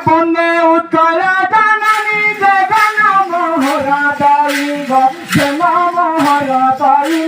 বন্দে উৎকল জননী জগন মোহরা দায়ী জন মোহরা দায়ী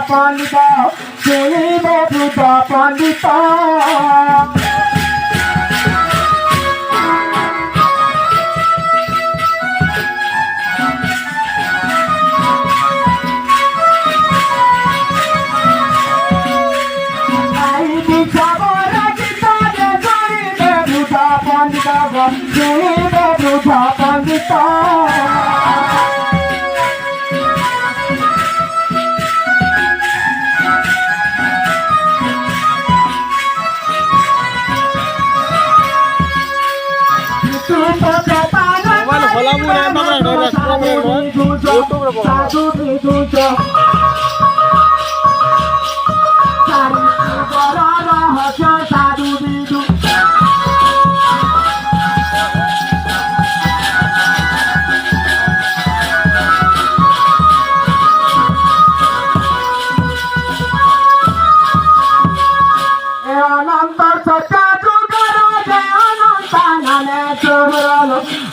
পণ্ডিত শুনিবে দ্রুত পণ্ডিত শুনিবে দ্রুত পণ্ডিত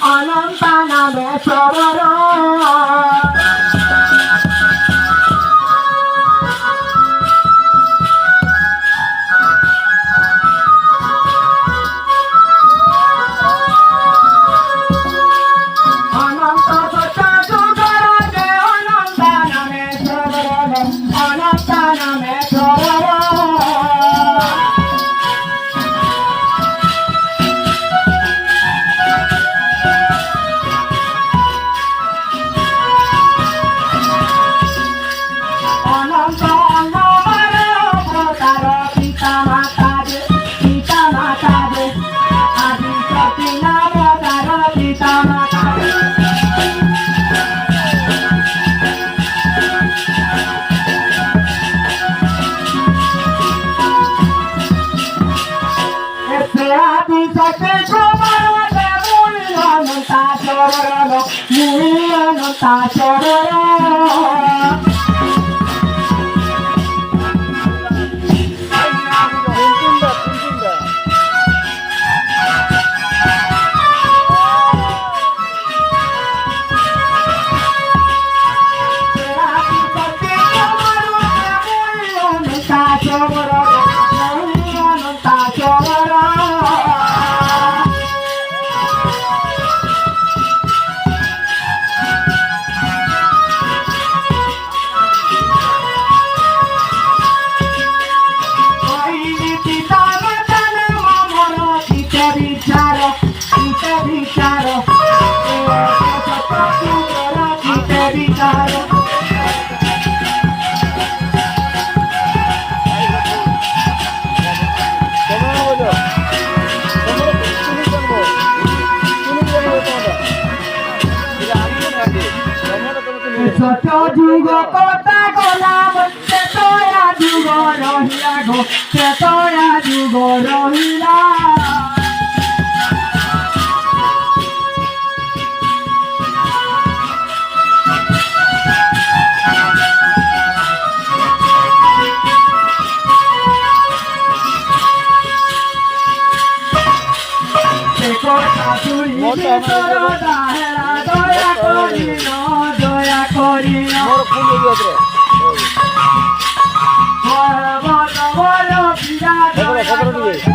অনন্ত নামে সবর অনন্ত সচা অনন্ত নামে সবর অনন্ত নামে সবর ছোট যুগ কথা গোলাম তেতয়া যুগ রহিলা গো তেতয়া যুগ রহিলা বাসুরি তোর দাহেরা দয়া করিন দয়া করিন পর্বত বল পিরা দয়া করিন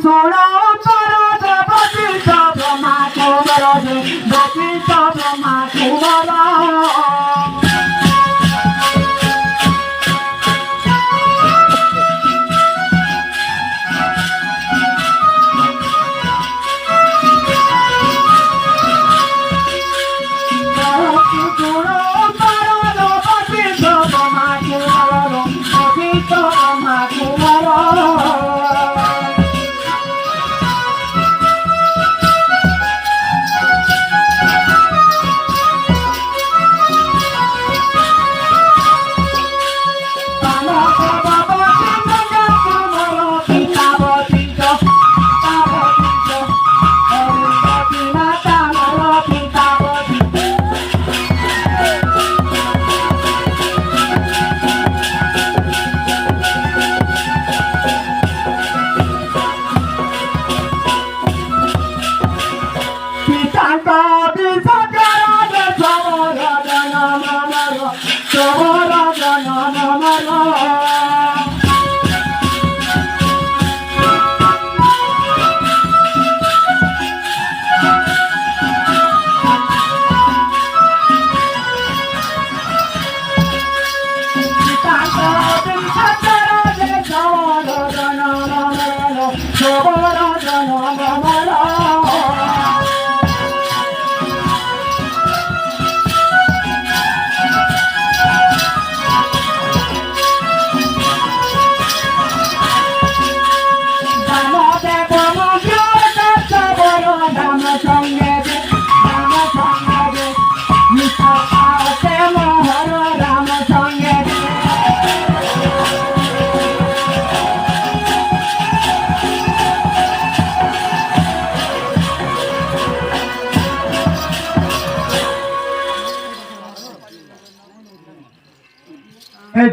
ছোড়া উত্তর দেবতী ব্রহ্মা কুমার দেবী ব্রহ্মা কুমার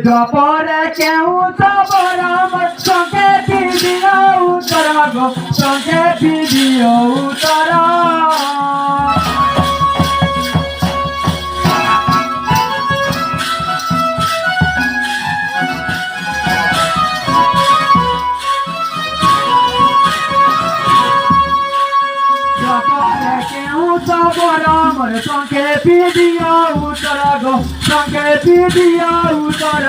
জপরে কেউ সবর সঙ্গে ভিডিও উত্তর সঙ্গে ভিডিও উত্তর জপরে কেউ সবর সঙ্গে ভিডিও উত্তর সঙ্গে ভিডিও উত্তর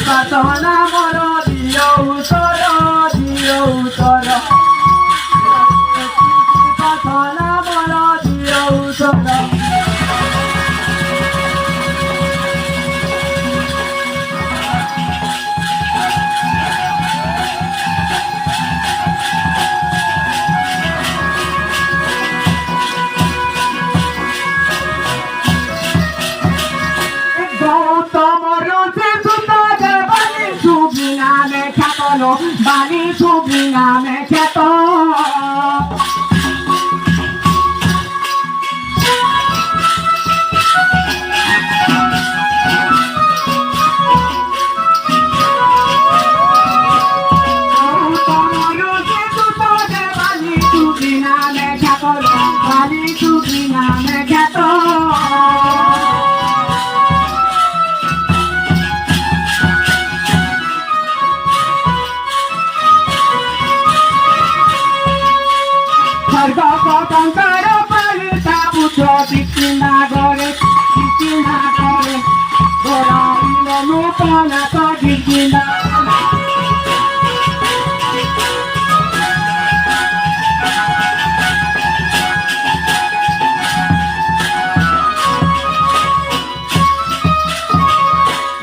পাতনা মর দিও উত্তর পাতনা মর দিও উত্তর বাণী ছবি নামে খ্যাত বাণী ছবি নামে খ্যাত Cantar palita pucho dikina gore gora ilo no pana to dikina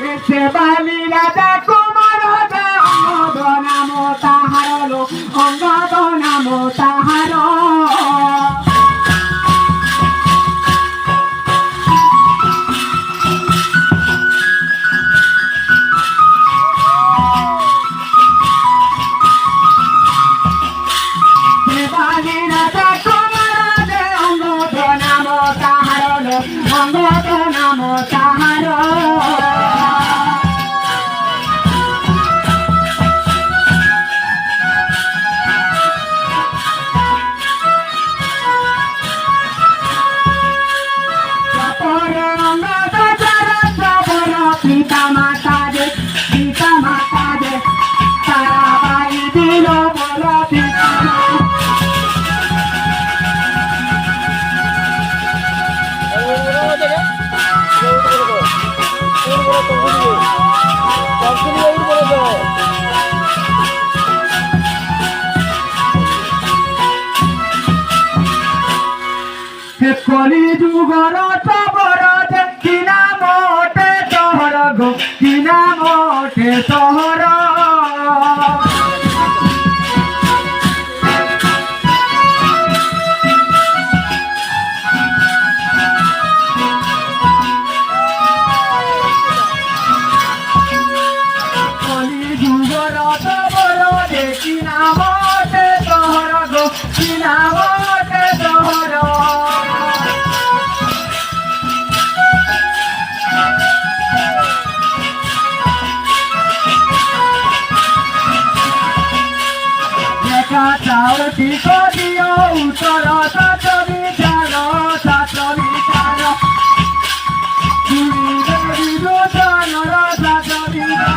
ese balila da kumaro da ongo namo taharo 박수리 여기 보내줘. कली जुगर तबर किना मोटे सहर गो किना मोटे सहर कली जुगर तबर किना मोटे सहर गो किना मोटे सहर चावती को दियो उत्तर सात विचार विरोचन सात विचार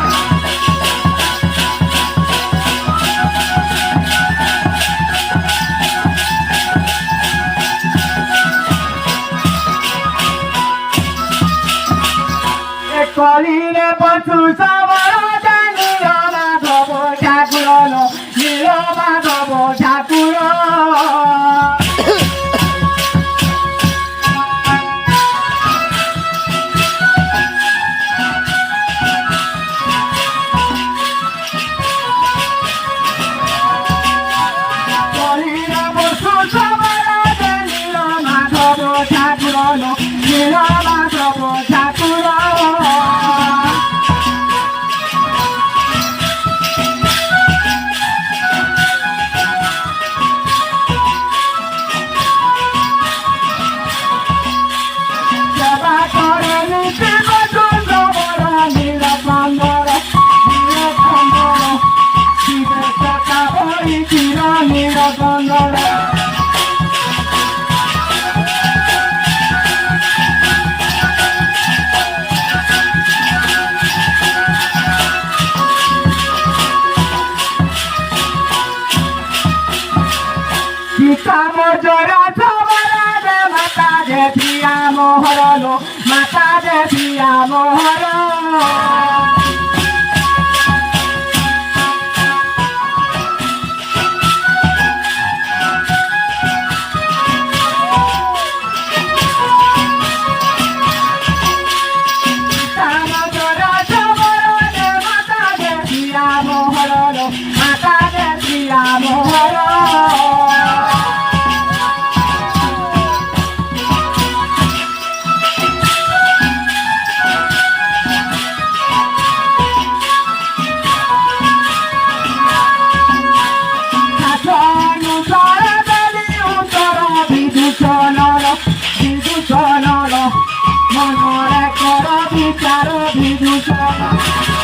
कलिले पशु सबर माधव ठाकुर नील माधव ठाकुर कलिले पशु सबर नील माधव ठाकुर नील माधव ठाकुर माता जे प्रिया मोहर लो माता जे प्रिया मोहर विदूषण मनरे कर विचार विदूषण